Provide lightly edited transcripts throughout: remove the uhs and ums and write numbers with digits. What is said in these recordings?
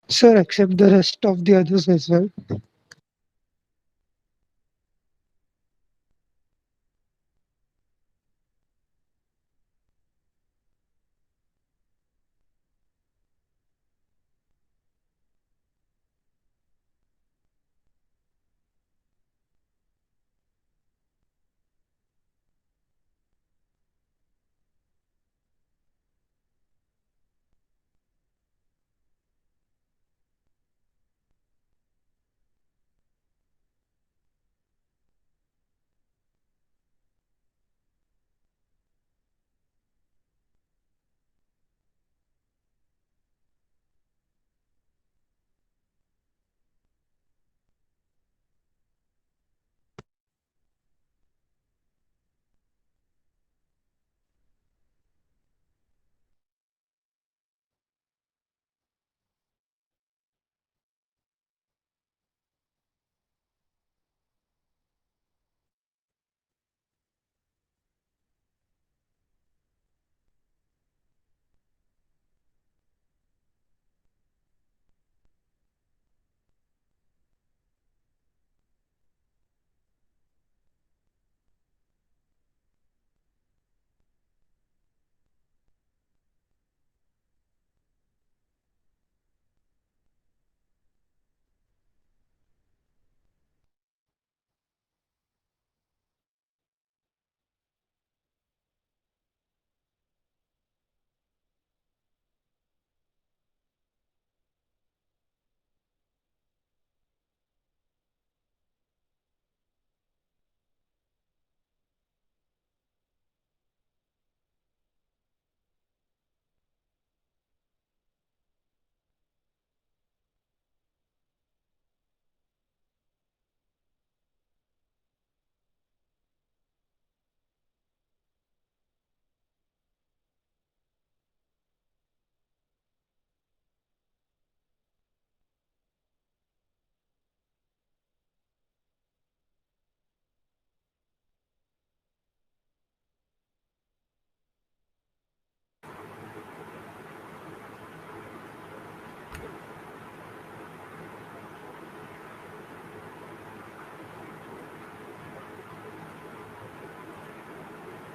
Sir, accept the rest of the others as well.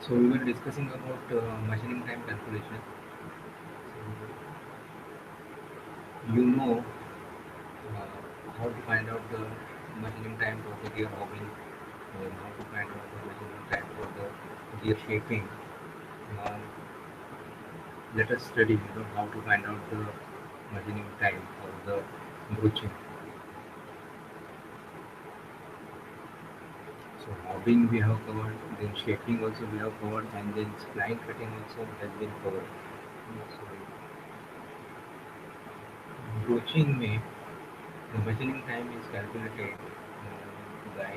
So we were discussing about machining time calculation. So you know how to find out the machining time for the gear hobbling, how to find out the machining time for the gear shaping. Now let us study how to find out the machining time for the broaching. So hobbing we have covered, then shaping also we have covered, and then spline cutting also has been covered. So broaching may the machining time is calculated by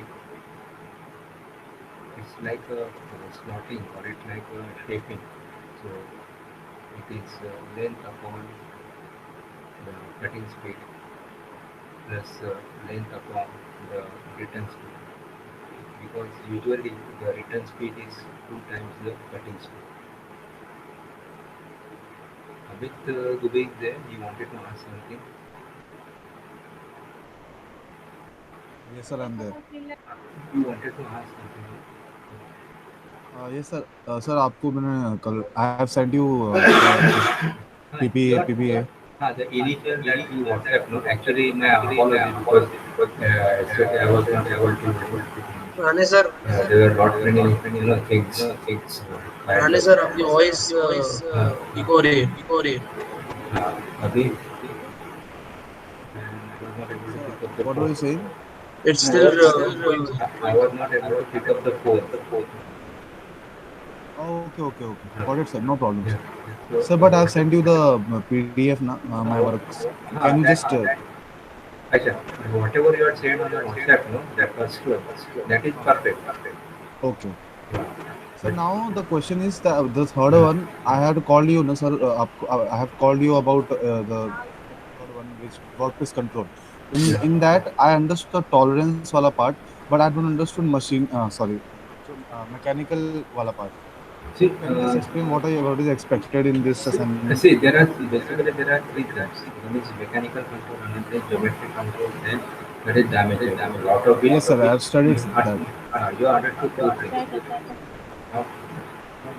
it's like a slotting or it's like a shaping. So it is length upon the cutting speed plus length upon the return speed. Because usually the return speed is two times the cutting speed. Amit Dubey is there. He wanted to ask something. Yes, sir, I'm there. You wanted to ask something. Yes, sir. Sir, आपको मैंने कल I have sent you the this Your PPA. the initial that you WhatsApp, no, actually my apology because yesterday I was not able to. पुराने sir There were not many things piled पुराने up. Sir आपकी voice हाँ, eco हो रही है हाँ, अभी and I was not able to Sir, pick up the what were phone. you saying? It's still going I was not able to pick up the phone. Oh, okay. Got it, sir. No problem, Yeah. sir. So, Sir, but I've sent you the PDF now, my works. Can you just that Acha, whatever you had said on the WhatsApp, no, that was true. That is perfect. okay? Yeah. So But now the question is that the third one I had called you, no, sir. I have called you about the third one, which workplace control. yeah. In that I understood the tolerance wala part, but I don't understood machine. Sorry, जो, mechanical wala part. See, Can you just explain what is expected in this assignment? see, there are basically there are three types. One is mechanical control, another is geometric control, and that is damage control. Out of which Yes, sir. I have studied that. you are to two things. Now,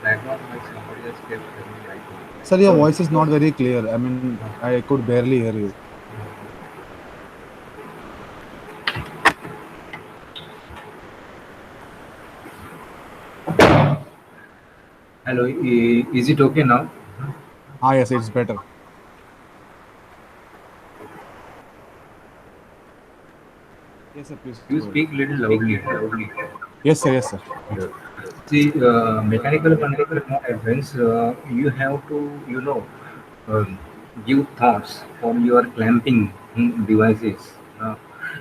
background noise somebody just kept telling right now. Sir, your voice is not very clear. I mean, I could barely hear you. Hello, is it okay now? Ah, yes, it's better. Yes, sir. Please You go ahead. speak little loudly. Yes, sir. Yes, sir. Yeah. See, mechanical control happens. You have to, um, give thoughts for your clamping devices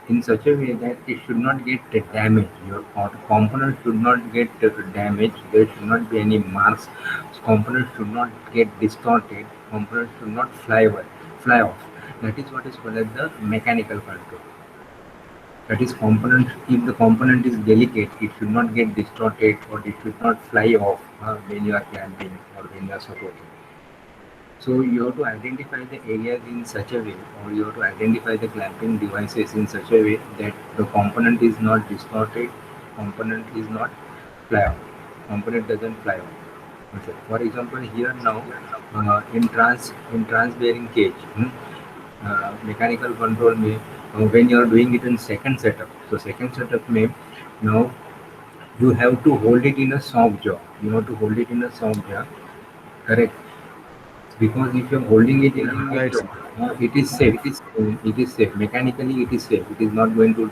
in such a way that it should not get damaged. Your component should not get damaged. There should not be any marks. Components should not get distorted. Components should not fly off. That is what is called as the mechanical control. That is component. If the component is delicate, it should not get distorted or it should not fly off when you are clamping or when you are supporting. So you have to identify the areas in such a way, or you have to identify the clamping devices in such a way that the component is not distorted, component is not fly off, component doesn't fly off. Okay. For example, here now in trans bearing cage, mechanical control may when you are doing it in second setup. So second setup may now you have to hold it in a soft jaw. You have to hold it in a soft jaw, correct? Because if you're holding it in a hard Right, jaw, sir. it is safe. It is safe. Mechanically, it is safe. It is not going to,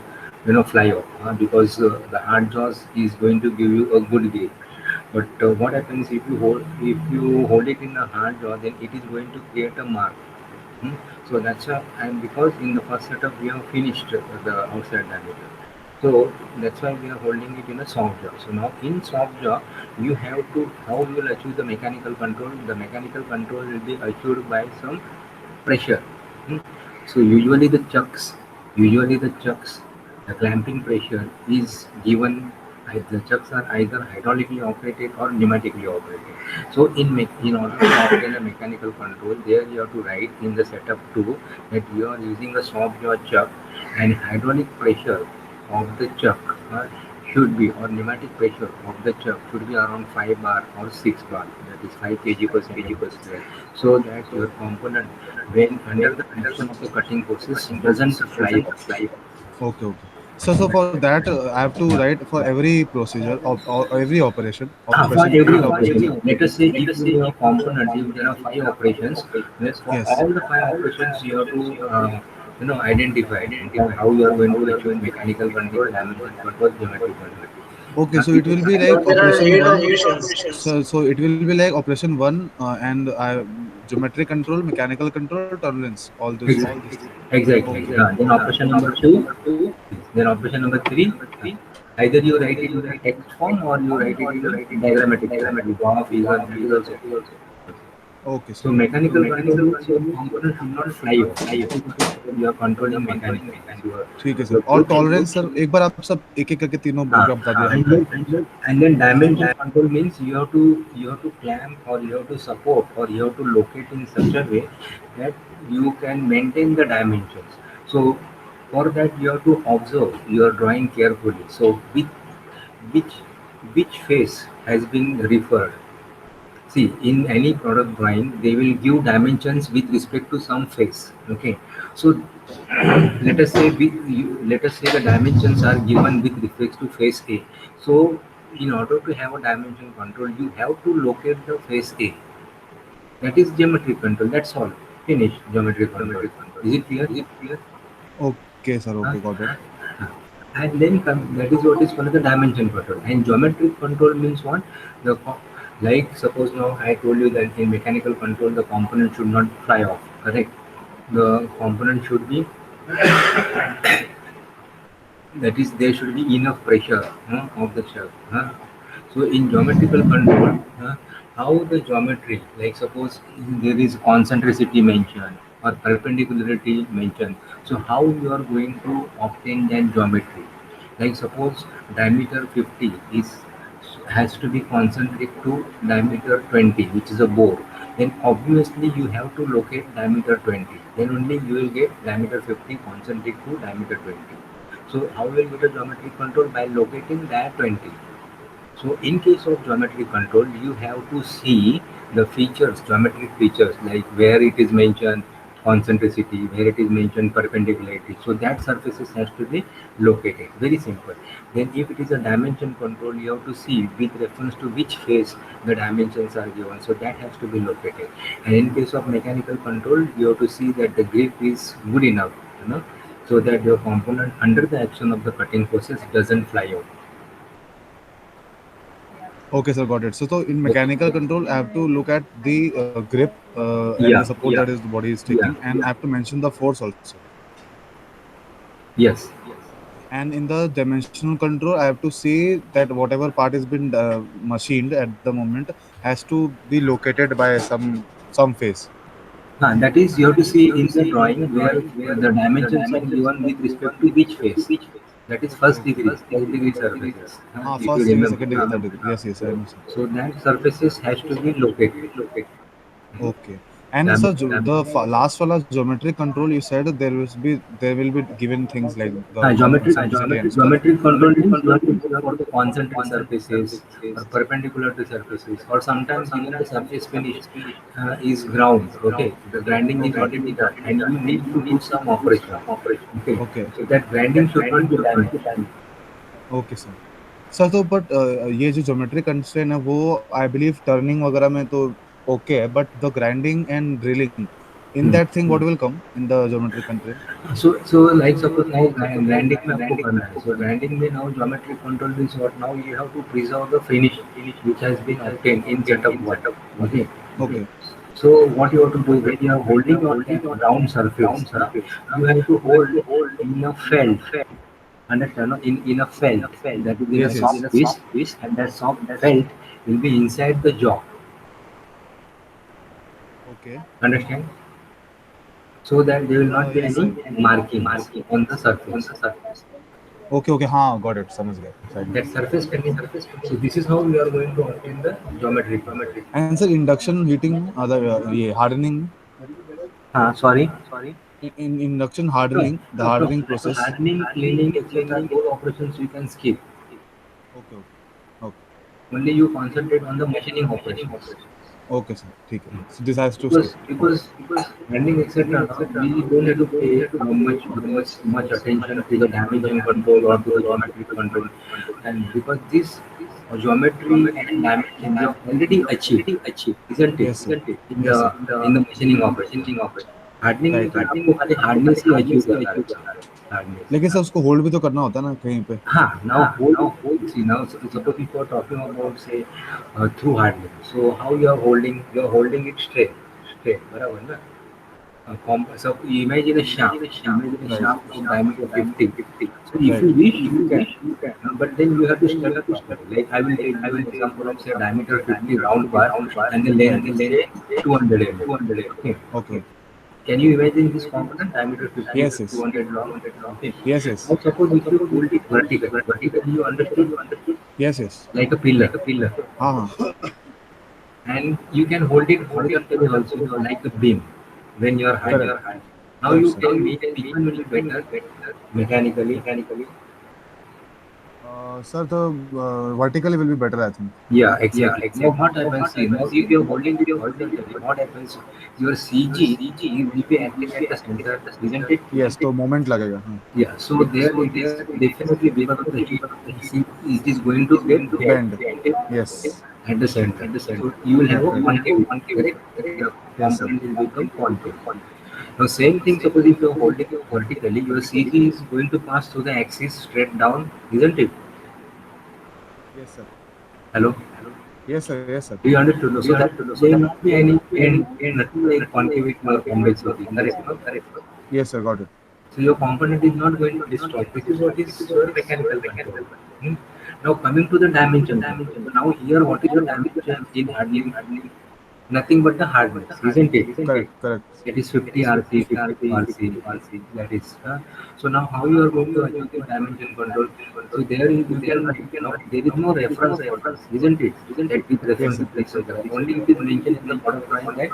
fly off because the hard jaws is going to give you a good grip. But what happens if you hold it in a hard jaw, then it is going to create a mark. Hmm. So that's why, and because in the first setup we have finished the outside diameter. So that's why we are holding it in a soft jaw. So now in soft jaw, you have to how you will achieve the mechanical control. The mechanical control will be achieved by some pressure. Hmm. So usually the chucks, the clamping pressure is given. The chucks are either hydraulically operated or pneumatically operated. So in order to obtain a mechanical control, there you have to write in the setup too that you are using a soft jaw chuck and hydraulic pressure of the chuck should be or pneumatic pressure of the chuck should be around 5 bar or 6 bar, that is 5 kg per centimeter square, so that your component when under the action of the cutting process doesn't fly off. Okay, okay. So for that, I have to write for every procedure of every For operation, every and operation, operation. let us say if your component, if there are 5 operations, then for Yes. all the 5 operations you have to identify how you are going to achieve mechanical control, dimension control, geometric control. Okay, so it It is will be So like there are operation eight one. operations. So it will be like operation one and geometric control, mechanical control, tolerance. All Exactly. these things. Exactly. Okay. Then operation number two. Then operation number three. Either you write it in a text form or you write it in a diagrammatic form. You draw a figure. That is also okay. Okay, sir. So mechanical control means your component should not fly off. That is what is called you are controlling mechanically. So ठीक है sir. the और good thing tolerance sir एक बार आप सब एक एक करके तीनों बोल के आप बता दिया and हमको. then dimension control means you have to clamp or you have to support or you have to locate in such a way that you can maintain the dimensions. So for that you have to observe your drawing carefully. So which which face has been referred. See, in any product drawing, they will give dimensions with respect to some face. Okay, so let us say the dimensions are given with respect to face A. So in order to have a dimension control, you have to locate the face A. That is geometric control. That's all. Finish geometric control. Is it clear? Okay sir. Huh? Okay, got it. And then that is what is called the dimension control. And geometric control means what? Like suppose now I told you that in mechanical control the component should not fly off. Correct. The component should be, that is there should be enough pressure of the shaft. So in geometrical control, how the geometry, like suppose there is concentricity mentioned or perpendicularity mentioned. So how you are going to obtain that geometry? Like suppose diameter 50 is has to be concentric to diameter 20, which is a bore, then obviously you have to locate diameter 20. Then only you will get diameter 50 concentric to diameter 20. So how will you get a geometric control? By locating that 20. So in case of geometric control, you have to see the features, geometric features, like where it is mentioned concentricity, where it is mentioned perpendicularity. So that surfaces has to be located. Very simple. Then if it is a dimension control, you have to see with reference to which phase the dimensions are given. So that has to be located. And in case of mechanical control, you have to see that the grip is good enough, so that your component under the action of the cutting process doesn't fly out. Okay, sir, got it. So in mechanical control, I have to look at the grip and Yeah, the support yeah, that is the body is taking, and I have to mention the force also. yes. And in the dimensional control, I have to say that whatever part has been machined at the moment has to be located by some phase. That is, you have to see in the drawing where the dimensions are given with respect to which phase. That is first degree, first degree surfaces. If you First degree, remember. second degree, third degree. Yes, yes, I know, sir. So that surfaces has to be located. Okay. And Dam- sir, last one, geometric control, you said there will be given things like the concentricity and stuff. Geometric control means you have to go for the concentric surfaces or perpendicular to surfaces, or sometimes even the surface finish is ground. Okay, the grinding is already done, and you need to do some operation. Okay, Okay. so that grinding should not be damaged. Okay sir sir तो but ये जो geometry constraint है वो I believe turning वगैरह में तो okay है but the grinding and drilling in that thing what will come in the geometry constraint So like suppose now grinding में आपको करना है. So grinding में now geometric control means what? Now you have to preserve the finish which has been obtained in setup one. Okay. Okay So what you have to do when you are holding on a round surface, you have to hold in a felt. Understand? No? In a felt that is in Yes, a yes. soft piece, and that soft felt will be inside the jaw. Okay Understand? So that there will not be yes, any marking on the surface. Okay okay हाँ got it समझ गया That surface can be surface. So this is how we are going to obtain the geometry. And sir induction heating ये hardening Sorry. in induction hardening the hardening process Hardening, cleaning, etc. Those operations you can skip. okay Only you concentrate on the machining operations. okay sir ठीक है so this has to Because grinding, etc. We don't have to pay much attention to the dimension control or to the geometric control, and because this geometry and dimension they are already achieved, isn't it? Yes, sir. In Yes, the in the machining operation. Hardening में तो आपको खाली hardness ही achieve करना है. Hardness. लेकिन sir उसको hold भी तो करना होता है ना कहीं पे Now hold. See, now suppose if you are talking about say through hardening. So how you are holding? You are holding it straight, बराबर ना? So imagine a shaft. Imagine a shaft of diameter 50. So if you wish, you can. But then you have to step up. Like I will take example of say diameter 50 round bar, and the length is 200 mm. okay Can you imagine this component diameter 50 Yes, to yes. 200 long? Okay. yes Now suppose if you hold it vertically you understood yes like a pillar, हाँ हाँ and you can hold it horizontally also like a beam when you are high. Correct. Now Correct, you sir. can make it even better mechanically. sir the vertically will be better I think Yeah, exactly. Now what happens? Now if you are holding it horizontally, what happens? Your CG will be acting at the center, isn't it? yes तो moment लगेगा हाँ Yeah. So there it is definitely because of the heat, it is going to get bend yes at the center. So you will have a concave, correct? The Yes, sir. component will become concave. Now same thing, suppose if you are holding it vertically, your CG is going to pass through the axis straight down, isn't it? yes sir Hello? yes sir Do you understood? No? So that there will not be any nothing like concavity or convexity. Correct? yes sir got it So your component is not going to destroy. This is what is your mechanical control. Now coming to the dimension. So now here what is the dimension in hardening? nothing but the hardness, isn't it? Correct, correct. That is 50 RC, 50 RC. That is so now how you are going to achieve the dimension control? So there you can write. Now there is no reference for this, isn't it? That is Yes, reference sir. to this other. Only it is mentioned in the product drawing that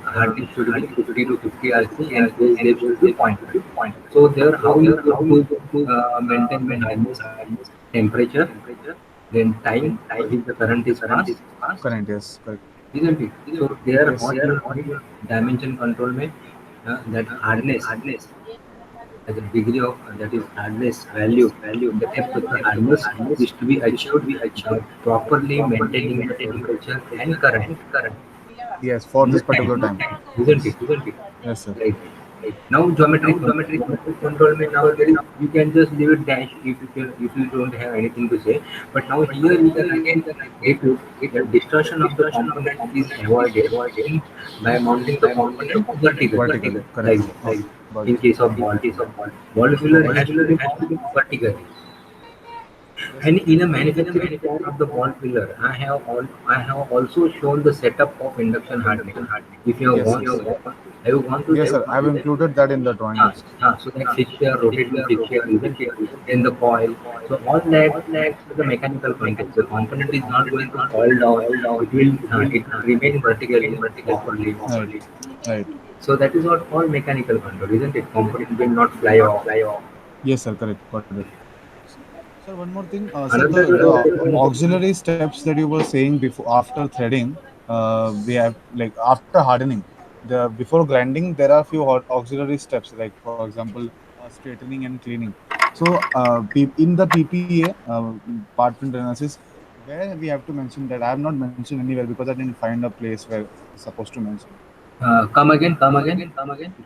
hardening should be 50 to 50 RC and phase depth should be 0.5. So there how you going to maintain the hardness, temperature, then time, what is the current is passed, Current, yes, correct. isn't it? So there Yes. what you need dimension control में that hardness as a degree of that is hardness value the depth of the hardness is to be achieved by properly maintaining the temperature and current Yes, for in the this particular tank, time. isn't it? Yes, sir. Right. Now geometric control में now there is you can just leave it dash if you don't have anything to say. But now here you can again get to the distortion of the component is avoided by mounting the component vertically, Vertically, correct. like this. Okay, got In it. case of ball filler has to be mounted vertically. Yes, And sir. in a manufacturing plan of the ball pillar, I have also shown the setup of induction hardening. If you have Yes, gone, yes. have you gone to Yes, that? sir. I have included that in the drawing also. So that fixture, rotating fixture, isn't it? Then the coil. So all that is the mechanical control. The component is not going to fall down. It will remain vertically properly. Right, right. So that is what all mechanical control, isn't it? Component will not fly off. Yes, sir. Correct. Got it. Sir, one more thing. Sir, Another the auxiliary steps that you were saying before after threading, we have like after hardening. The before grinding, there are few auxiliary steps, like for example, straightening and cleaning. So, in the PPA part print analysis, where we have to mention that I have not mentioned anywhere because I didn't find a place where it's supposed to mention. come again.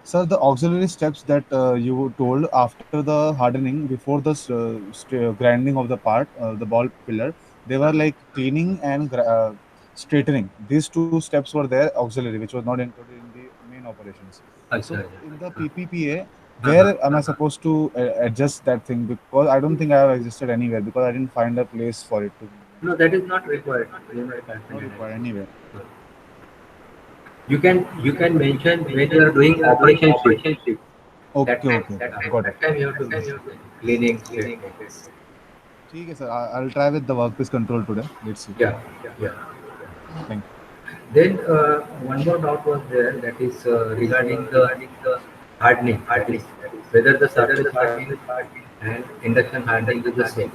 Sir, the auxiliary steps that you told after the hardening, before the grinding of the part, the ball pillar, they were like cleaning and straightening. These two steps were there, auxiliary, which was not included in the main operations. So, अच्छा, in the PPPA, where am I supposed to adjust that thing? Because I don't think I have existed anywhere because I didn't find a place for it to be No, mentioned. that is not required. Not required anywhere. You can mention when you are doing operation shift. That Okay, time, okay, got it. that time you have to mention cleaning, straightening. ठीक है sir. I'll try with the workpiece control today. Let's see. Yeah, yeah. Thank you. Then one more doubt was there, that is regarding the hardening. That is whether the surface hardening and induction hardening is the same.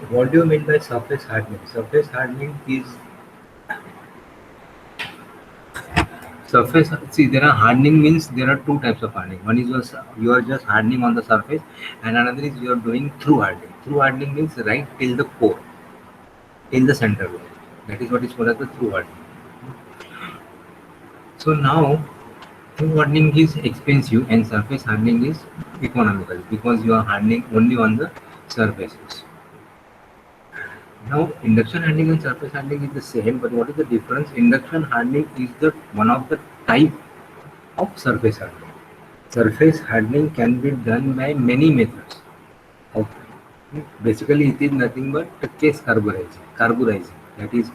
What do you mean by surface hardening? Surface hardening is surface. See, there are hardening means there are two types of hardening. One is you are just hardening on the surface, and another is you are doing through hardening. Through hardening means right till the core, till the center line. That is what is called as the through hardening. So now through hardening is expensive and surface hardening is economical because you are hardening only on the surfaces. Now induction hardening and surface hardening is the same, but what is the difference? Induction hardening is the one of the type of surface hardening. Surface hardening can be done by many methods. Basically, it is nothing but case carburizing. That is,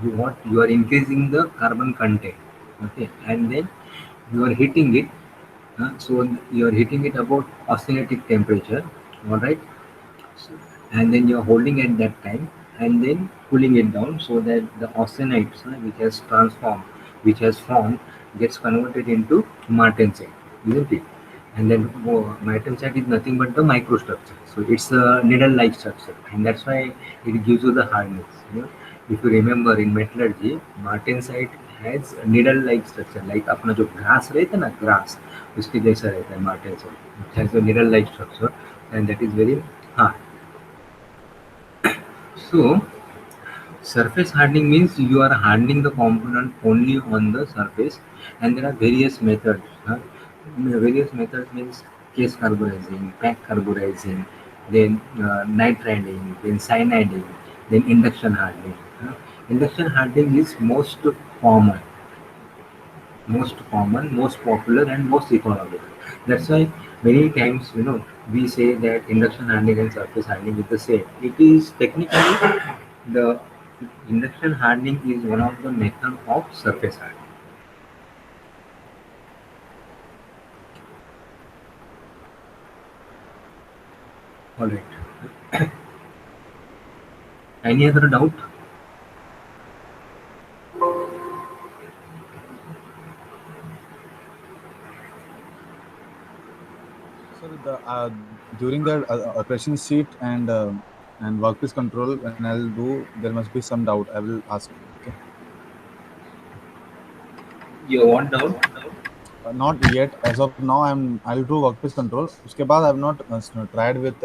you are increasing the carbon content, okay, and then you are heating it. So you are heating it about oscillating temperature, all right, and then you are holding at that time, and then cooling it down so that the austenites which has formed, gets converted into martensite, isn't it? And then martensite is nothing but the microstructure. So it's a needle-like structure, and that's why it gives you the hardness. If you remember in metallurgy, martensite has needle-like structure, like अपना जो grass रहता है ना, grass उसके जैसा रहता है martensite. It has a needle-like structure, and that is very hard. So surface hardening means you are hardening the component only on the surface, and there are various methods. Various methods means case carburizing, pack carburizing, then nitriding, then cyaniding, then induction hardening. Induction hardening is common, most popular, and most economical. That's why many times we say that induction hardening and surface hardening is the same. It is technically the Induction hardening is one of the methods of surface hardening. All right. Any other doubt? So during the operation sheet and workpiece control, when I'll do, there must be some doubt. I will ask you. Okay. You want doubt? Not yet. As of now, I'll do workpiece control. उसके बाद I've not tried with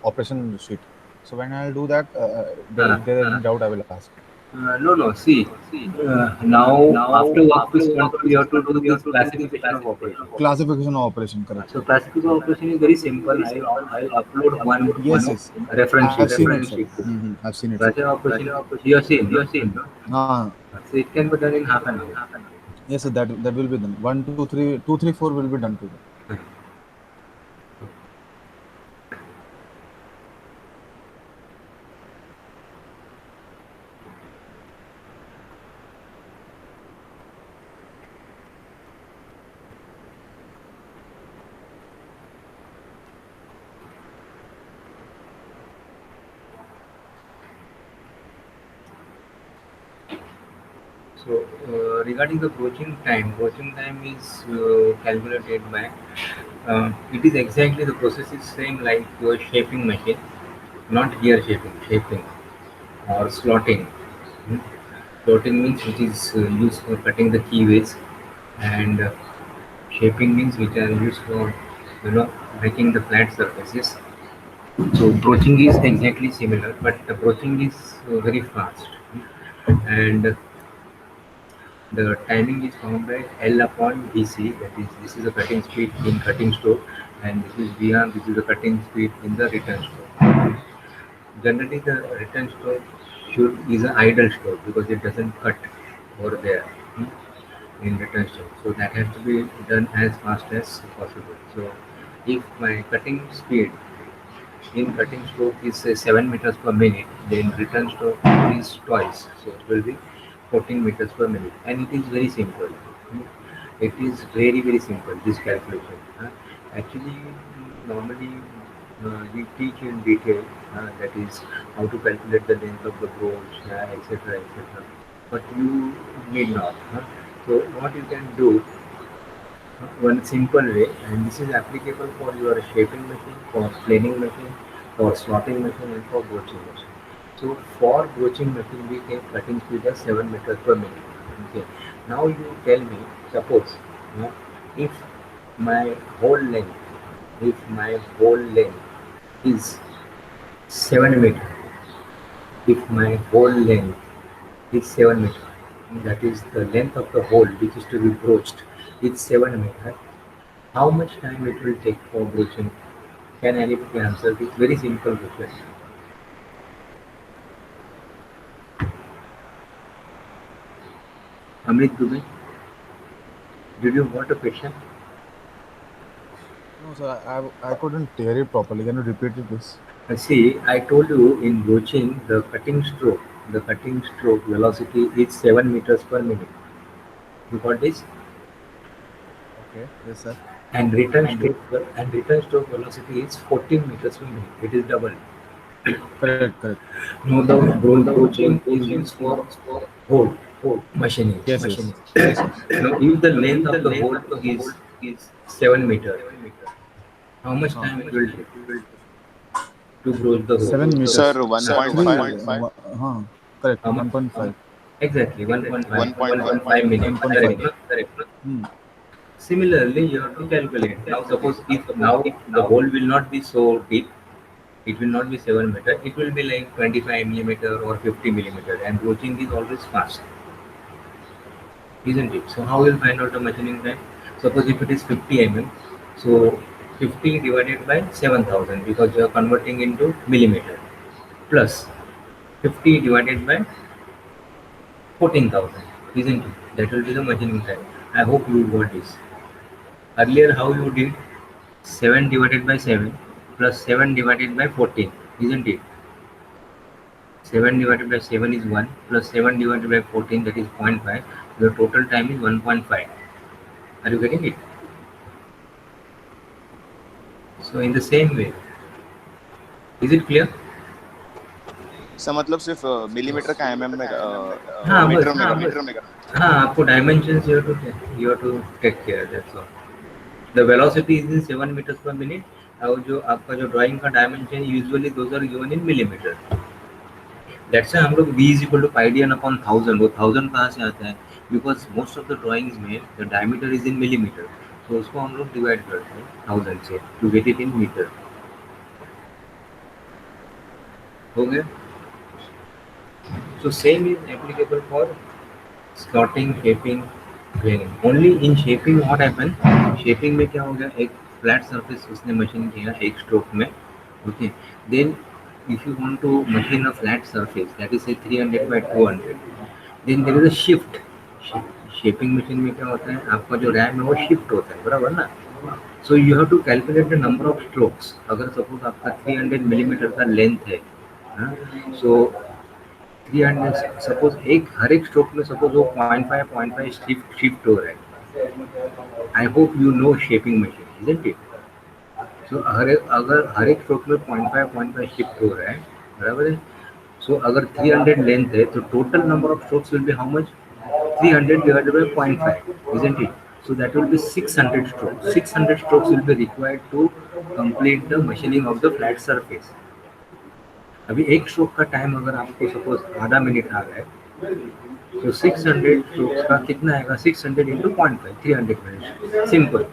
operation sheet. So when I'll do that, if there is any doubt, I will ask. No. See, now after workpiece control, you have to do this classification of operation. Classification of operation, correct? So classification of operation is very simple. I'll upload one Yes. reference sheet. I've seen it, Reference sir. sheet. I've seen it. Sir. Classification of operation. You have seen. No? Ah, So it can be done in half an hour. yes, sir. That will be done. 1, 2, 3, 2, 3, 4 will be done today. So regarding the broaching time is calculated by. It is exactly the process is same like your shaping machine, not gear shaping or slotting. Hmm. Slotting means which is used for cutting the keyways, and shaping means which are used for making the flat surfaces. So broaching is exactly similar, but the broaching is very fast, and the timing is found by L upon VC. That is, this is the cutting speed in cutting stroke, and this is VR. This is the cutting speed in the return stroke. Generally, the return stroke is an idle stroke because it doesn't cut over there in return stroke. So that has to be done as fast as possible. So if my cutting speed in cutting stroke is say 7 meters per minute, then return stroke is twice. So it will be 14 meters per minute, and it is very simple. It is very simple, this calculation. Actually, normally we teach in detail, that is how to calculate the length of the broach, etc. But you need not. So what you can do, one simple way, and this is applicable for your shaping machine, for planing machine, for slotting machine, and for broaching machine. So for broaching machine, we take cutting speed as 7 meters per minute. Okay. Now you tell me, suppose if my whole length, is 7 meters, if my whole length is 7 meters, that is the length of the hole which is to be broached, is 7 meters. How much time it will take for broaching? Can anybody answer this? Very simple question. Amit Dubey, did you got a question? No, sir. I couldn't hear it properly. Can you repeat it, please? See, I told you in broaching the cutting stroke velocity is 7 meters per minute. You got this? Okay. Yes, sir. And return stroke velocity is 14 meters per minute. It is double. Correct. Now the broaching is used for hole machining. Yes. Now if the length of the hole is 7 meters, how much time it will take to broach the hole? 7 meters. Sir, 1.5. Correct. How much? 1.5. Exactly, 1.5 1.5 minutes. 1.5. Correct. Hmm. Similarly, you have to calculate. Now, suppose if the hole will not be so deep, it will not be 7 meters. It will be like 25 millimeter or 50 millimeter, and broaching is always fast, isn't it? So how will find out the machining time? Suppose if it is 50 mm, so 50 divided by 7,000 because you are converting into millimeter, plus 50 divided by 14,000, isn't it? That will be the machining time. I hope you got this. Earlier, how you did 7 divided by 7 plus 7 divided by 14, isn't it? 7 divided by 7 is 1, plus 7 divided by 14, that is 0.5. Your total time is 1.5. Are you getting it? So in the same way, is it clear? इसका मतलब सिर्फ millimetre का mm में हाँ metre बस में हाँ करना बस है. हाँ आपको dimensions you have to take care, that's all. The velocity is in 7 meters per minute. और जो आपका जो ड्राइंग का dimension usually those are given in millimetre. That's हम लोग v is equal to pi D N upon 1000. वो 1000 कहाँ से आता है? Because most of the drawings में the diameter is in millimetre, तो उसको हम लोग डिवाइड करते हैं 1000 से to get it in metre. हो गया? So same is applicable for slotting, shaping, planing. Only in shaping what happens? Shaping में क्या हो गया? एक flat surface उसने machine किया एक stroke में, okay. Then if you want to machine a flat surface, that is say 300 by 200, then there is a shift. Shaping machine में क्या होता है? आपका जो RAM है वो shift होता है, बराबर ना? So you have to calculate the number of strokes. अगर suppose आपका 300 मिलीमीटर का लेंथ है, हाँ, so 300 सपोज हर एक स्ट्रोक में सपोज वो 0.5 शिफ्ट हो रहा है. I hope you know shaping machine, isn't it? So अगर हर एक स्ट्रोक में 0.5 शिफ्ट हो रहा है, बराबर है. सो अगर 300 लेंथ है तो total number of strokes will be how much? 300 divided by 0.5, isn't it? So that will be 600 strokes. 600 strokes will be required to complete the machining of the flat surface. अभी एक स्ट्रोक का time अगर आपको suppose आधा minute आ रहा है, तो 600 strokes का कितना आएगा? 600 into 0.5, 300 minute. Simple.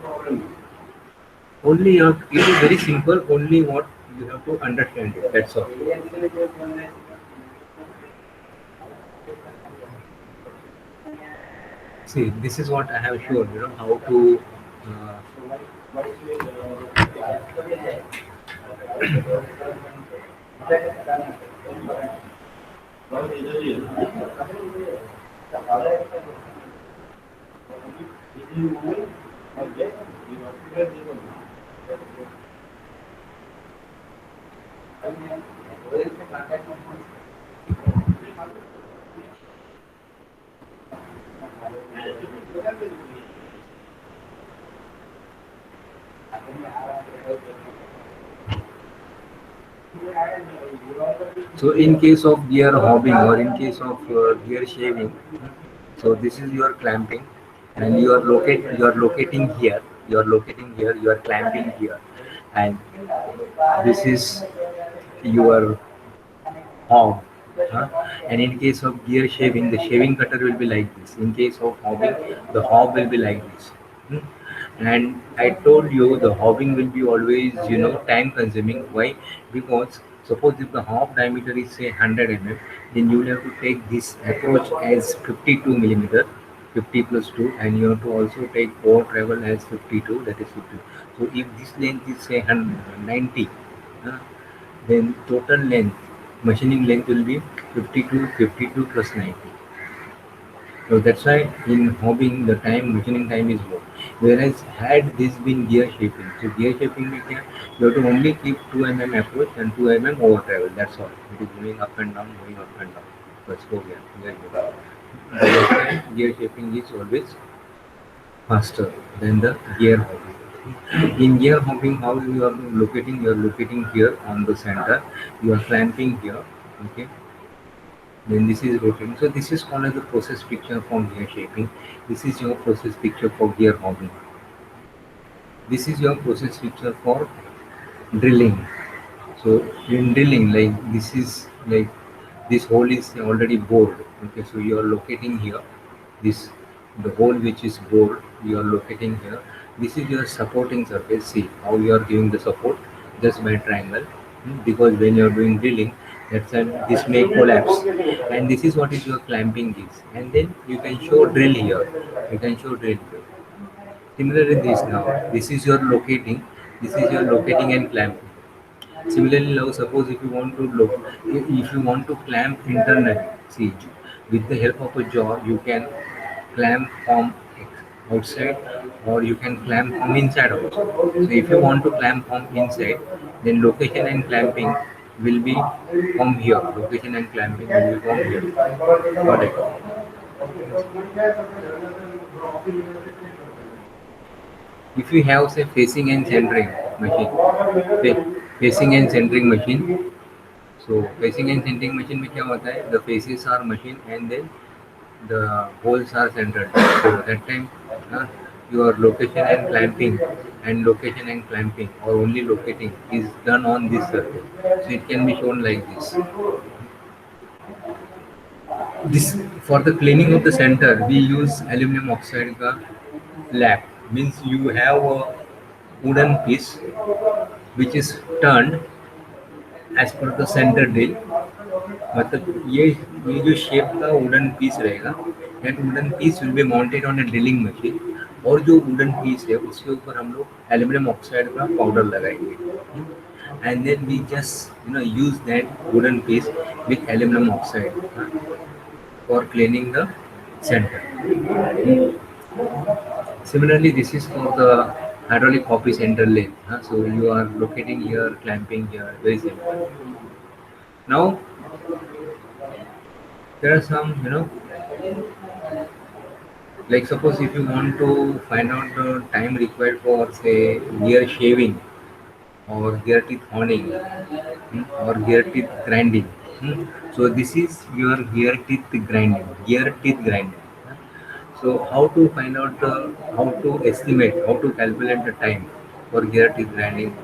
Only it is very simple. Only what you have to understand it, that's all. See, this is what I have shown, how to so in case of gear hobbing or in case of gear shaving, so this is your clamping, and you are locating here, you are clamping here, and this is your hob. And in case of gear shaving, the shaving cutter will be like this. In case of hobbing, the hob will be like this. And I told you the hobbing will be always, time consuming. Why? Because suppose if the hob diameter is say 100 mm, then you will have to take this approach as 52 millimeter, 50 plus 2, and you have to also take pore travel as 52, that is 50. So if this length is say 90, then total length, machining length will be 52 plus 90. So that's why in hobbing the machining time is more. Whereas had this been gear shaping, so gear shaping में क्या, you have to only keep 2 mm approach and 2 mm over travel. That's all. It is going up and down, बस हो गया. Gear shaping is always faster than the gear hobbing. In gear hobbing, how you are locating? You are locating here on the center. You are clamping here. Okay. Then this is rotating. So this is called as the process picture for gear shaping. This is your process picture for gear hobbing. This is your process picture for drilling. So in drilling, like this is like this hole is already bored. Okay, so you are locating here. This the hole which is bored, you are locating here. This is your supporting surface. See how you are giving the support just by triangle. Because when you are doing drilling, that's why this may collapse, and this is what is your clamping is. And then you can show drill here. You can show drill here. Similarly, this is your locating. This is your locating and clamping. Similarly, now suppose if you want to clamp internally, see, with the help of a jaw, you can clamp from outside, or you can clamp from inside also. So if you want to clamp from inside, then location and clamping will be from here. Location and clamping will be from here. Got it. If you have say facing and centering machine, facing and centering machine. So facing and centering machine में क्या होता है? The faces are machine and then the holes are centered. So that time uh, your location and clamping or only locating is done on this surface. So it can be shown like this. This for the cleaning of the center we use aluminum oxide का lap. Means you have a wooden piece which is turned as per the center drill. मतलब ये जो shape का wooden piece रहेगा, that wooden piece will be mounted on a drilling machine, और जो wooden piece है उसके ऊपर हम लोग एल्यूमिनियम ऑक्साइड का पाउडर लगाएंगे and then we just use that wooden piece with aluminium oxide for cleaning the center. Similarly, this is for the hydraulic copy center length. So you are locating here, clamping here, very simple. Now there are some, like suppose if you want to find out the time required for say gear shaving or gear teeth honing or gear teeth grinding. So this is your gear teeth grinding. So how to find out how to estimate, how to calculate the time for gear teeth grinding?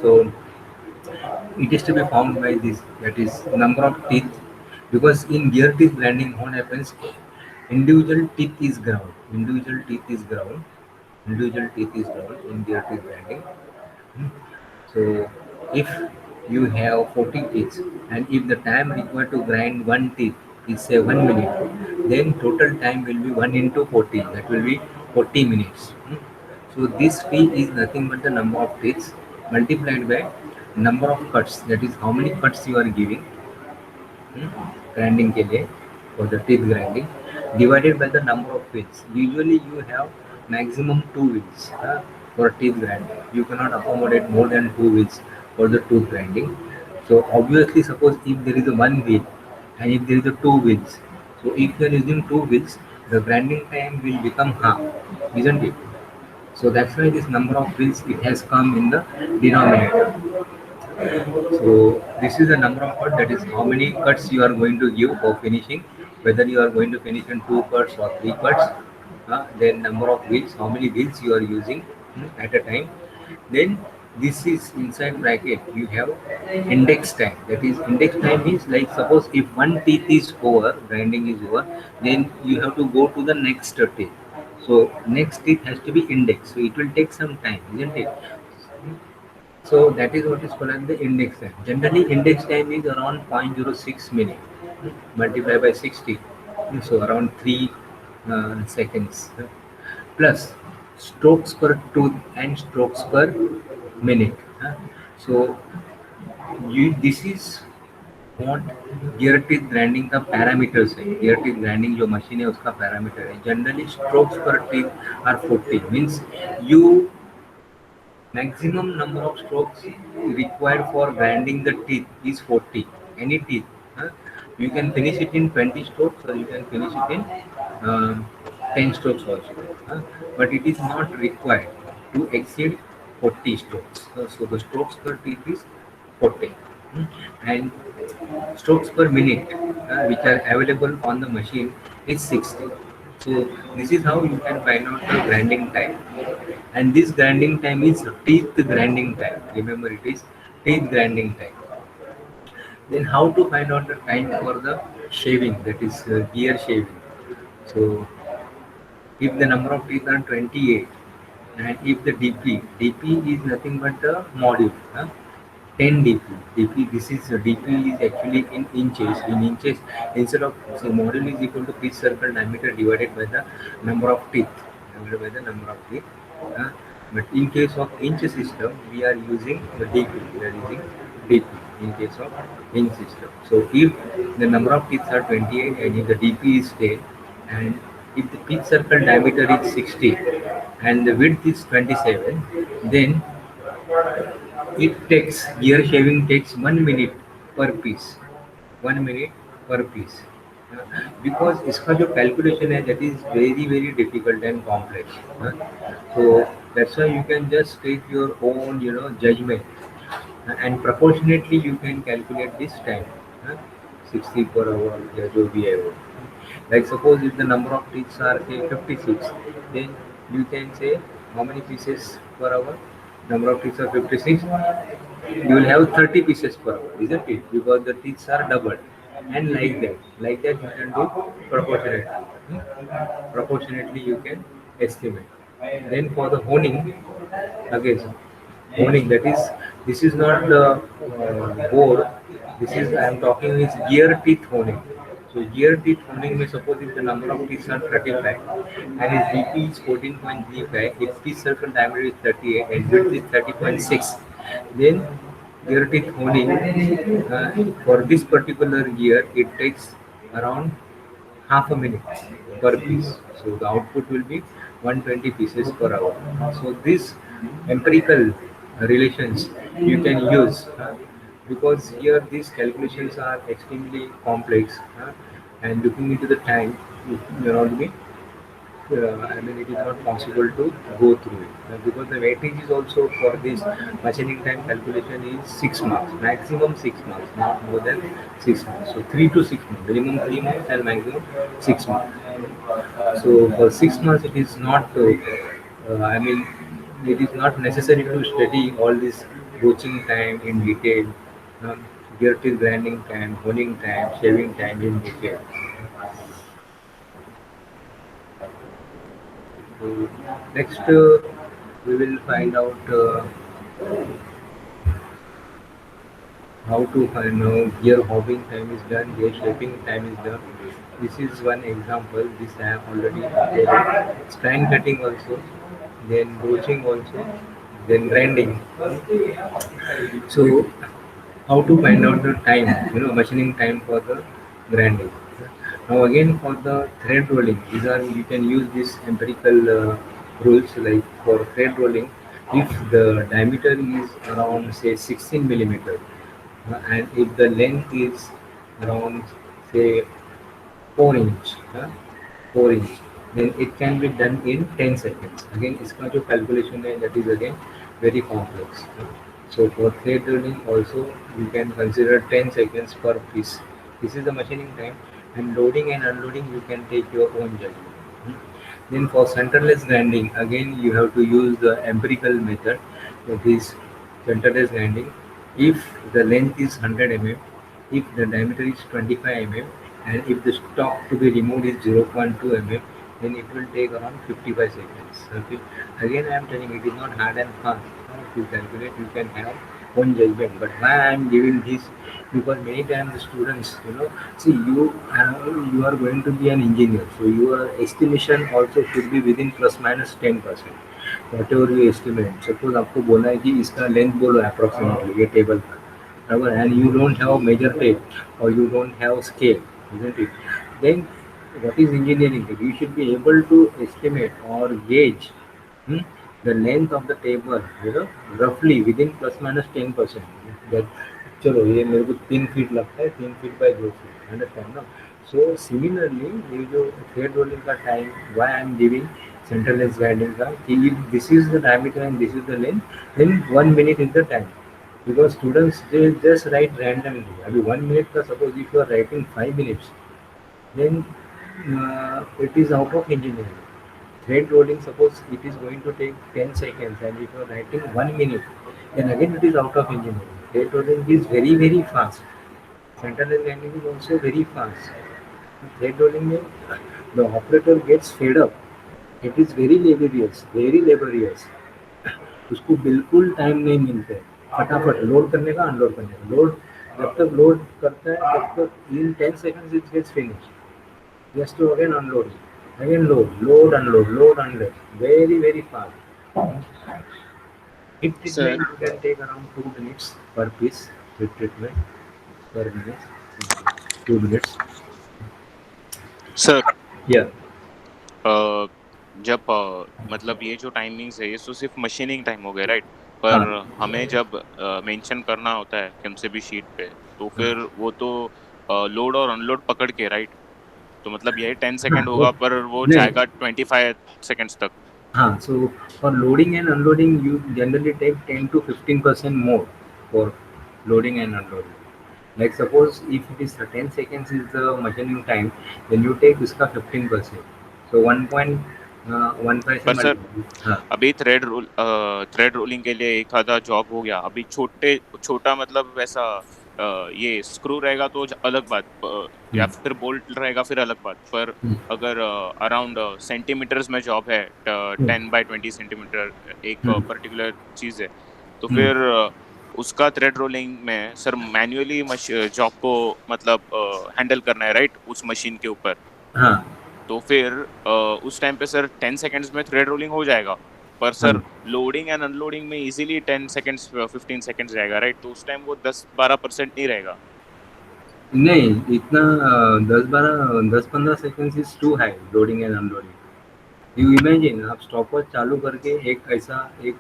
So it is to be found by this, that is number of teeth, because in gear teeth grinding what happens, individual teeth is ground in gear teeth grinding. So if you have 40 teeth and if the time required to grind one teeth is say 1 minute, then total time will be 1 into 40, that will be 40 minutes. So this T is nothing but the number of teeth multiplied by number of cuts, that is how many cuts you are giving grinding के लिए for the teeth grinding, divided by the number of wheels. Usually you have maximum 2 wheels for teeth grinding. You cannot accommodate more than 2 wheels for the tooth grinding. So obviously, suppose if there is a 1 wheel and if there is a 2 wheels, so if you are using 2 wheels, the grinding time will become half, isn't it? So that's why this number of wheels it has come in the denominator. So this is the number of cuts, that is how many cuts you are going to give for finishing, whether you are going to finish in 2 cuts or 3 cuts, then number of wheels, how many wheels you are using at a time. Then this is inside bracket you have index time, that is index time is like suppose if one teeth is over, grinding is over, then you have to go to the next teeth. So next teeth has to be indexed, so it will take some time, isn't it? So that is what is called as the index time. Generally index time is around 0.06 minute multiplied by 60, so around 3 seconds, plus strokes per tooth and strokes per minute. So this is what gear teeth grinding का parameters है. Gear teeth grinding जो machine है उसका parameter है. Generally strokes per teeth are 40, means you maximum number of strokes required for grinding the teeth is 40. Any teeth, you can finish it in 20 strokes or you can finish it in 10 strokes also, but it is not required to exceed 40 strokes. So the strokes per teeth is 40, and strokes per minute which are available on the machine is 60. So this is how you can find out the grinding time, and this grinding time is teeth grinding time. Remember, it is teeth grinding time. Then how to find out the time for the shaving, that is gear shaving. So if the number of teeth are 28 and if the DP is nothing but the module, 10 DP, this is DP is actually in inches. Instead of, so module is equal to pitch circle diameter divided by the number of teeth, but in case of inch system we are using the DP, in case of inch system. So if the number of teeth are 28 and if the DP is 10 and if the pitch circle diameter is 60 and the width is 27, then gear shaving takes 1 minute per piece, 1 minute per piece. Because इसका जो calculation है that is very very difficult and complex. So that's why you can just take your own judgment, and proportionately you can calculate this time. huh, 60 per hour या जो भी है वो. Like suppose if the number of teeth are say 56, then you can say how many pieces per hour. Number of teeth are 56. You will have 30 pieces per hour, isn't it? Because the teeth are doubled. And like that you can do proportionately. Proportionately you can estimate. Then for the honing, again, honing, that is, this is not the bore. This is, I am talking is gear teeth honing. So gear teeth honing may suppose if the number of teeth are 35 and his DP is 14.35, if teeth circle diameter is 38 and width is 30.6, then gear teeth honing for this particular gear it takes around half a minute per piece. So the output will be 120 pieces per hour. So these empirical relations you can use, because here these calculations are extremely complex, and looking into the time around me, I mean, it is not possible to go through it, because the weightage is also for this machining time calculation is 6 marks, maximum 6 marks, not more than 6 marks. So 3 to 6 marks, minimum 3 marks and maximum 6 marks. So for 6 months it is not, I mean, it is not necessary to study all this broaching time in detail, gear till grinding time, honing time, shaving time in detail. So next we will find out how to find gear hobbing time is done, gear shaping time is done. This is one example. This I have already uploaded. Strand cutting also, then broaching also, then grinding. So how to find out the time, machining time for the grinding. Now again for the thread rolling, these are, you can use this empirical rules. Like for thread rolling, if the diameter is around say 16 millimeter, and if the length is around say 4 inch, 4 inch, then it can be done in 10 seconds. Again, इसका जो calculation है, that is again very complex. So for thread rolling also you can consider 10 seconds per piece. This is the machining time, and loading and unloading you can take your own judgment. Then for centerless grinding, again you have to use the empirical method. That is centerless grinding. If the length is 100 mm, if the diameter is 25 mm, and if the stock to be removed is 0.2 mm, then it will take around 55 seconds. Okay. Again, I am telling it is not hard and fast. If you calculate, you can have own judgment. But why I am giving this? Because many times the students, see, you are going to be an engineer, so your estimation also should be within plus minus 10%. Whatever you estimate. Suppose आपको बोला है कि इसका length बोलो approximately ये table का, बराबर, and you don't have measure tape or you don't have scale, isn't it? Then what is engineering? You should be able to estimate or gauge the length of the table, roughly within plus minus 10%. That चलो ये मेरे को 3 feet लगता है, 3 feet by 2 feet, understand ना? सो similarly ये जो thread rolling का time, why I am giving centreless guiding का, कि if this is the diameter and this is the length, then 1 minute is the time. Because students they just write randomly. अभी 1 minute का suppose if you are writing 5 minutes, then it is out of engineering. Thread rolling, suppose it is going to take 10 seconds, and if you are writing 1 minute, then again it is out of engineering. Thread rolling is very very fast. Centerless grinding is also very fast. Thread rolling में the operator gets fed up. It is very laborious, very laborious. उसको बिल्कुल time नहीं मिलता है फटाफट load करने का, unload करने का. लोड जब तक लोड करता है तब तक in 10 seconds it gets finished. Just to again unload it. Again load, unload. Very, very fast. Heat Sir. treatment you can take around 2 minutes per piece. Heat treatment per minute. 2 minutes. Sir Yeah. जब मतलब ये जो timings है ये तो सिर्फ machining time हो गया, राइट? पर हाँ हमें जब मेंशन करना होता है कौन से भी शीट पे, तो फिर वो तो लोड और अनलोड पकड़ के, राइट? तो मतलब यही 10 हाँ सेकंड वो होगा, पर वो नहीं जाएगा 25 सेकंड्स तक। हाँ, so for loading and unloading, you generally take 10 to 15% more for loading and unloading. Like suppose if it is 10 seconds is the machining time, then you take इसका 15%. So 1.15 से पर सर multiply. हाँ अभी thread rolling के लिए एक आधा job हो गया। अभी छोटा मतलब वैसा ये स्क्रू रहेगा तो अलग बात, या हम्म, फिर बोल्ट रहेगा फिर अलग बात। पर हम्म, अगर अराउंड सेंटीमीटर्स में जॉब है, हम्म, 10 by 20 सेंटीमीटर एक हम्म, पर्टिकुलर चीज है, तो हम्म, फिर उसका थ्रेड रोलिंग में सर मैन्युअली जॉब को मतलब हैंडल करना है, राइट, उस मशीन के ऊपर। हाँ तो फिर उस टाइम पे सर 10 सेकंड्स में थ्रेड रोलिंग हो जाएगा। पर सर हाँ लोडिंग एंड अनलोडिंग में इजीली 10 सेकंड्स 15 सेकंड्स जाएगा, राइट? तो उस टाइम वो 10-12% नहीं रहेगा। नहीं इतना 10-15 seconds is too high loading and unloading. You imagine आप स्टॉपवॉच चालू करके एक ऐसा एक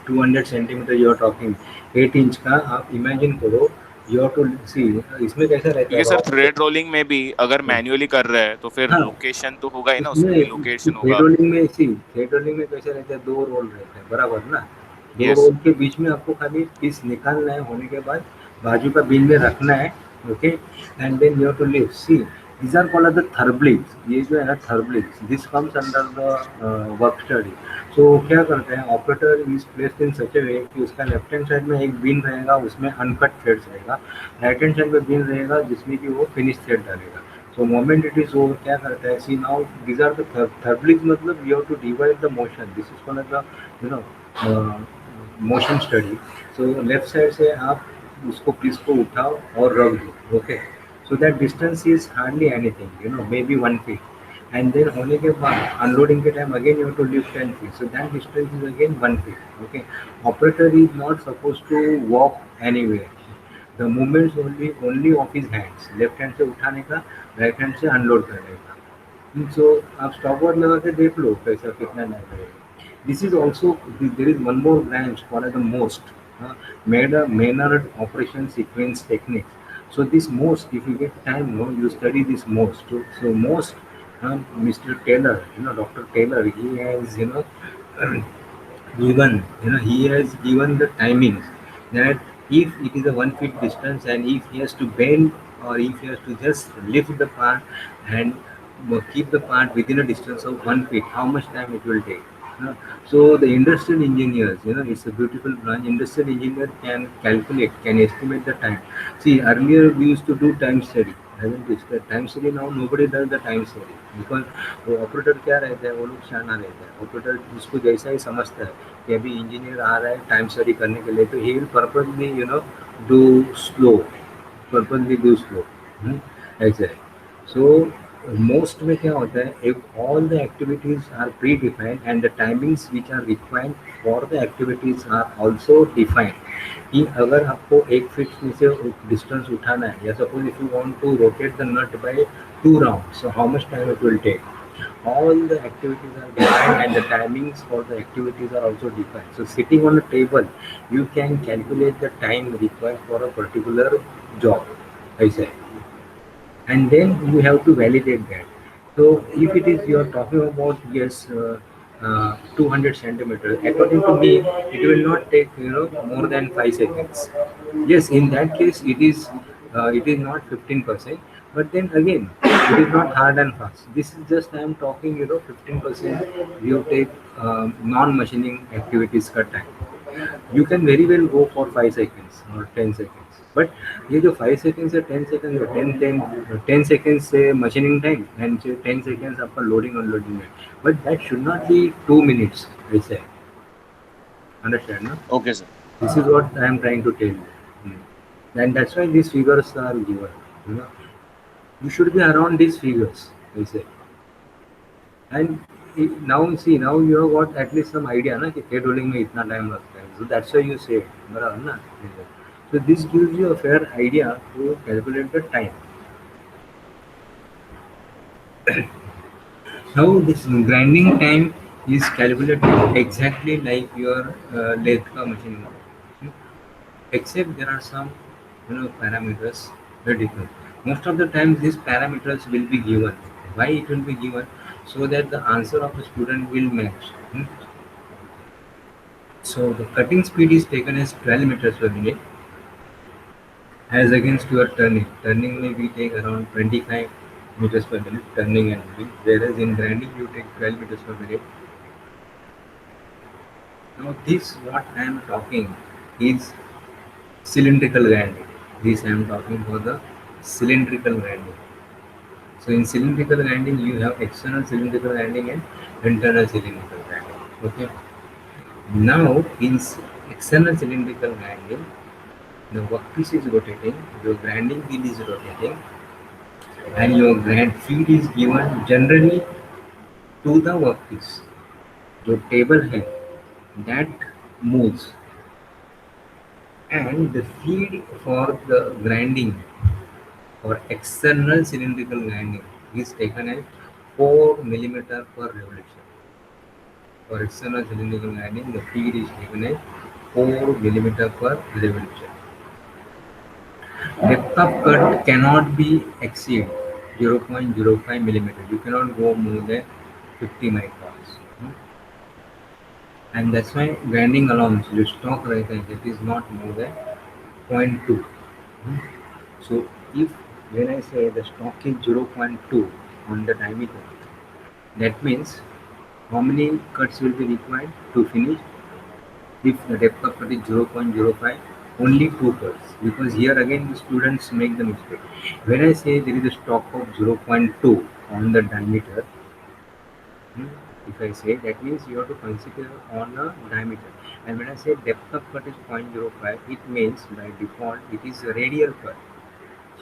200 centimetre you are talking 8 inch का आप इमेजिन करो। यू टू सी इसमें कैसा रहता ठीक है है सर, रॉ। थ्रेड रोलिंग में भी अगर मैन्युअली कर रहे हैं तो फिर हाँ लोकेशन तो होगा ही ना, उसमें भी उसमें लोकेशन थ्रेड होगा। रोलिंग में सी थ्रेड रोलिंग में कैसे रहता है दो रोल रहते हैं बराबर ना। दो यस। रोल के बीच में आपको खाली पीस निकालना है होने के बाद बाजू का बिल में रखना है। Okay and then you have to leave see these are called as the therbligs। ये जो है ना therbligs this comes under the work study. So क्या करते हैं operator is placed in such a way कि उसका लेफ्ट हैंड साइड में एक बिन रहेगा उसमें अनकट थ्रेड्स रहेगा। राइट हैंड साइड में बिन रहेगा जिसमें कि वो फिनिश थ्रेड डालेगा। So moment it is over क्या करता है see now these are the therbligs मतलब you have to divide the motion this is called as the you know uh, motion study। so left side से आप उसको piece को उठाओ और रख दो okay. so that distance is hardly anything you know maybe 1 feet and then होने के बाद unloading के time again you have to lift 10 feet so that distance is again 1 feet okay। operator is not supposed to walk anywhere। The movements only of his hands left hand से उठाने का right hand से unload करने का। सो आप stop watch लगा के देख लो कैसा कितना टाइम लगेगा। This is also there is one more branch called the most made a Maynard operation sequence technique. so this most if you get time no you study this most so most Mr. Taylor you know Dr. Taylor he has you know given he has given the timings that if it is a 1 feet distance and if he has to bend or if he has to just lift the part and keep the part within a distance of 1 feet how much time it will take so the industrial engineers it's a beautiful branch industrial engineer can calculate can estimate the time. See earlier we used to do time study haven't we the time study now nobody does the time study because वो operator क्या रहता है वो लोग शाना रहता है operator उसको जैसा ही समझता है कि अभी इंजीनियर आ रहा है टाइम स्टडी करने के लिए तो he will purposely do slow purposely do slow ऐसा है। सो मोस्ट में क्या होता है if all the activities are predefined and the timings which are required for the activities are also defined कि अगर आपको 1 फीट में से डिस्टेंस उठाना है या suppose if you want to rotate the nut by 2 rounds so how much time it will take all the activities are defined and the timings for the activities are also defined so sitting on a table you can calculate the time required for a particular job ऐसा है and then you have to validate that. So if it is you are talking about yes 200 centimeters, according to me it will not take more than 5 seconds. Yes, in that case it is not 15%, but then again it is not hard and fast. This is just I am talking 15% you take non-machining activities cut time. You can very well go for 5 seconds or 10 seconds but ये जो 5 second से 10 second या 10 second से machining time and 10 seconds आपका loading unloading है but that should not be 2 minutes ऐसे है understand ना। Okay sir. This is what I am trying to tell you and that's why these figures are given you should be around these figures ऐसे and now see now you have got at least some idea ना कि thread rolling में इतना time लगता है so that's why you say बराबर ना। So this gives you a fair idea to calculate the time. Now this grinding time is calculated exactly like your lathe ka machining. Except there are some parameters very different. Most of the times these parameters will be given. Why it will be given? So that the answer of the student will match. So the cutting speed is taken as 12 meters per minute as against your turning. Turning may be take around 25 meters per minute, turning and moving, whereas in grinding you take 12 meters per minute. Now this what I am talking is cylindrical grinding. This I am talking for the cylindrical grinding. So in cylindrical grinding you have external cylindrical grinding and internal cylindrical grinding. Okay. Now in external cylindrical grinding, the workpiece is rotating, your grinding wheel is rotating, and your grind feed is given generally to the workpiece. Your table head that moves, and the feed for the grinding or external cylindrical grinding is taken at 4 millimeter per revolution. For external cylindrical grinding, the feed is taken at 4 millimeter per revolution. Depth of cut cannot be exceed 0.05 millimeter. You cannot go more than 50 microns. And that's why grinding allowance जो stock रहता है that is not more than 0.2. So if when I say the stock is 0.2 on the diameter, that means how many cuts will be required to finish? If the depth of cut is 0.05, only 2 cuts, because here again the students make the mistake. When I say there is a stock of 0.2 on the diameter, if I say, that means you have to consider on a diameter. And when I say depth of cut is 0.05, it means by default it is a radial cut.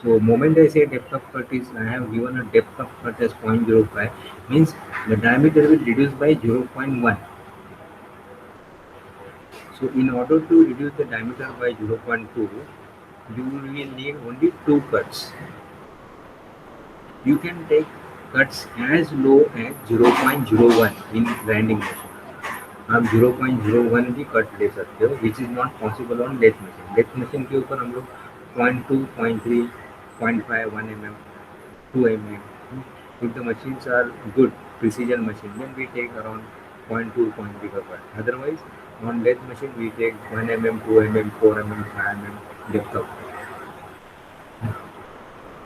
So moment I say depth of cut is, I have given a depth of cut as 0.05, means the diameter will reduce by 0.1. So in order to reduce the diameter by 0.2, you will need only 2 cuts. You can take cuts as low as 0.01 in grinding machine. आप 0.01 भी cut ले सकते हो, which is not possible on lathe machine. Lathe machine के ऊपर हम लोग 0.2, 0.3, 0.5, 1 mm, 2 mm. If the machines are good precision machine, then we take around 0.2, 0.3 per cut. Otherwise, on lathe machine we take 1 mm, 2 mm, 4 mm, 5 mm depth of cut.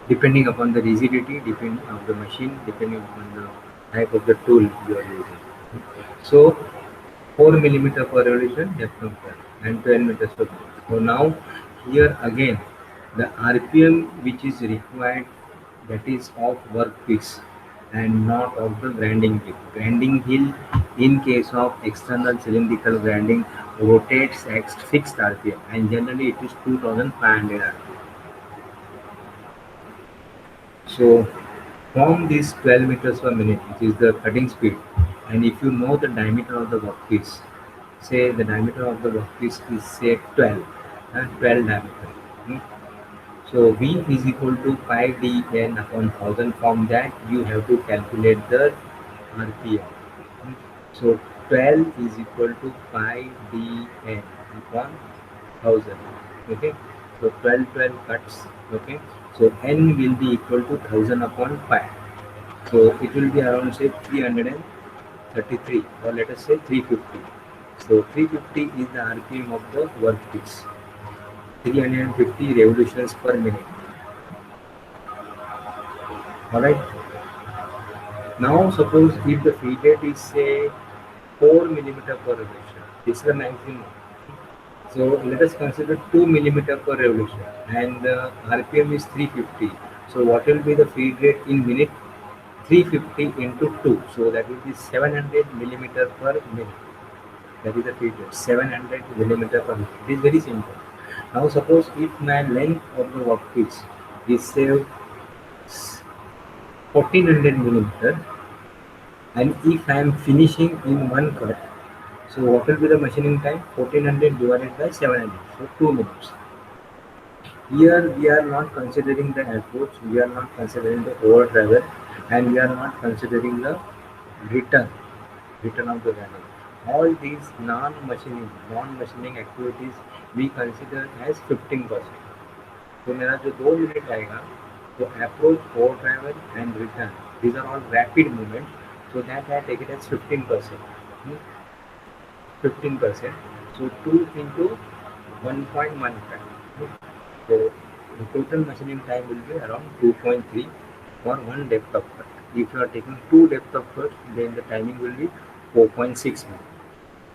Depending upon the rigidity, depending of the machine, depending upon the type of the tool you are using. So 4 millimeter per revolution depth of cut and 12 meters per minute. So now here again the RPM which is required, that is of workpiece and not of the grinding wheel. Grinding wheel in case of external cylindrical grinding rotates at fixed RPM, and generally it is 2500 RPM. So from this 12 meters per minute, which is the cutting speed, and if you know the diameter of the workpiece, say the diameter of the workpiece is say 12 diameter. So V is equal to 5dn upon 1000. From that you have to calculate the RPM. So 12 is equal to 5dn upon 1000. Okay. So 12 cuts. Okay. So n will be equal to 1000 upon 5. So it will be around say 333, or let us say 350. So 350 is the RPM of the workpiece. 350 revolutions per minute. Alright. Now suppose if the feed rate is say 4 millimeter per revolution, this is the maximum. So let us consider 2 millimeter per revolution and the RPM is 350. So what will be the feed rate in minute? 350 into 2. So that will be 700 millimeter per minute. That is the feed rate, 700 millimeter per minute. It is very simple. Now suppose if my length of the workpiece is say 1400 millimeter, and if I am finishing in one cut, so what will be the machining time? 1400 divided by 700, so 2 minutes. Here we are not considering the approach, we are not considering the over travel, and we are not considering the return. return of the grinding. All these non-machining activities we consider as 15%. तो मेरा जो 2 minute आएगा तो approach for travel and return these are all rapid movements, so that I take it as 15%. 15%. So 2 into 1.15. So the total machining time will be around 2.3 for one depth of cut. If you are taking 2 depth of cut, then the timing will be 4.6 minutes.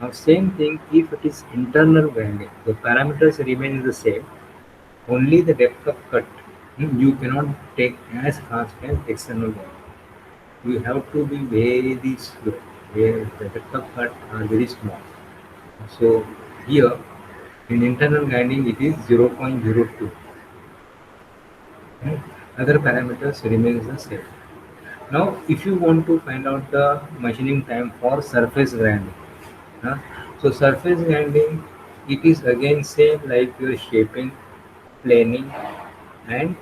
Now same thing if it is internal grinding, the parameters remain the same, only the depth of cut you cannot take as fast as external grinding. You have to be very slow, where the depth of cut are very small. So here in internal grinding it is 0.02. Other parameters remains the same. Now if you want to find out the machining time for surface grinding, so surface grinding it is again same like your shaping, planing and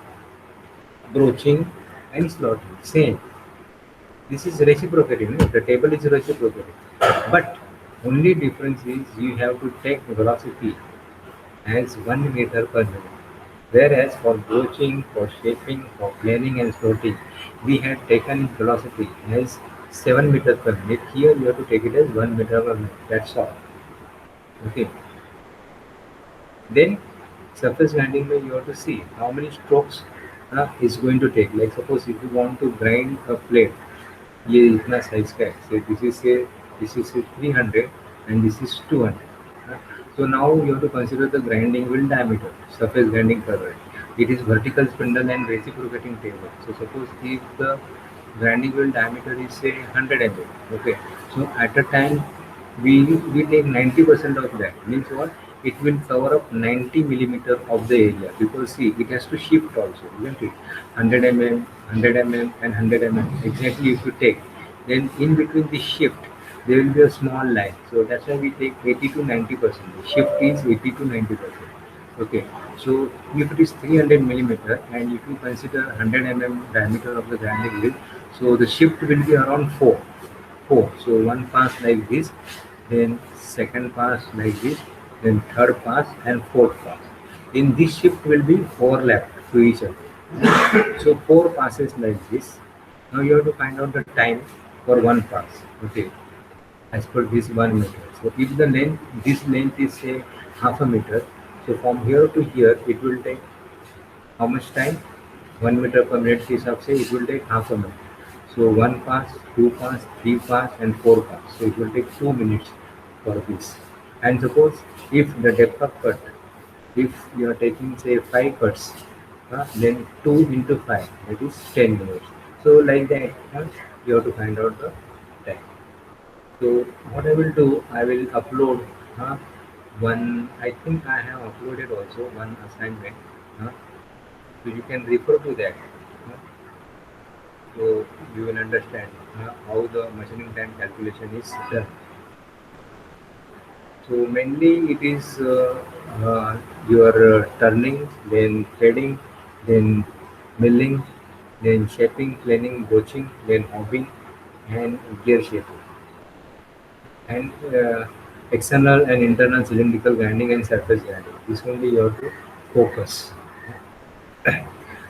broaching and slotting, same. This is reciprocating, no? The table is reciprocating, but only difference is you have to take velocity as 1 meter per minute. Whereas for broaching, for shaping, for planing and slotting, we had taken velocity as 7 meters per minute. Here you have to take it as 1 meter per minute. That's all. Okay. Then surface grinding you have to see how many strokes is going to take. Like suppose if you want to grind a plate, ये इतना size का है, so this is 300 and this is 200. So now you have to consider the grinding wheel diameter, surface grinding कर रहे हैं. It is vertical spindle and reciprocating table. So suppose if the grinding wheel diameter is say 100 mm, okay. So at a time we take 90% of that. Means what? It will cover up 90 millimeter of the area, because see it has to shift also, isn't it? 100 mm, 100 mm and 100 mm exactly if you take, then in between the shift there will be a small line. So that's why we take 80 to 90%. The shift is 80 to 90%. Okay, so if it is 300 millimeter and if you consider 100 mm diameter of the grinding wheel, so the shift will be around 4. So one pass like this, then second pass like this, then third pass and fourth pass. In this shift will be overlapped to each other. So 4 passes like this. Now you have to find out the time for one pass. Okay, as per this 1 meter. So if the length, this length is say half a meter. So from here to here it will take how much time? 1 meter per minute के हिसाब से it will take half a minute. So 1 pass, 2 pass, 3 pass and 4 pass. So it will take 2 minutes for this. And suppose if the depth of cut, if you are taking say 5 cuts, then 2 into 5, that is 10 minutes. So like that, you have to find out the time. So what I will do, I will upload one, I think I have uploaded also one assignment. So you can refer to that. So you will understand how the machining time calculation is done. So mainly it is your turning, then threading, then milling, then shaping, planing, broaching, then hobbing, and gear shaping, and external and internal cylindrical grinding and surface grinding. This only you have to focus.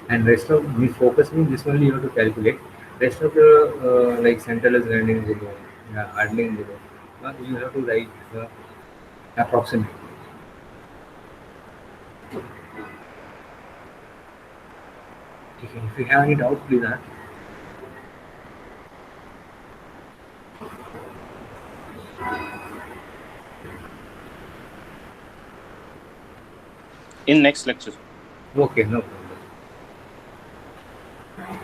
And rest of the focus means this only you have to calculate. Rest of the like centerless grinding below, hardening below, you have to write approximately. Okay, if you have any doubt, please ask. In next lecture. Okay, no problem.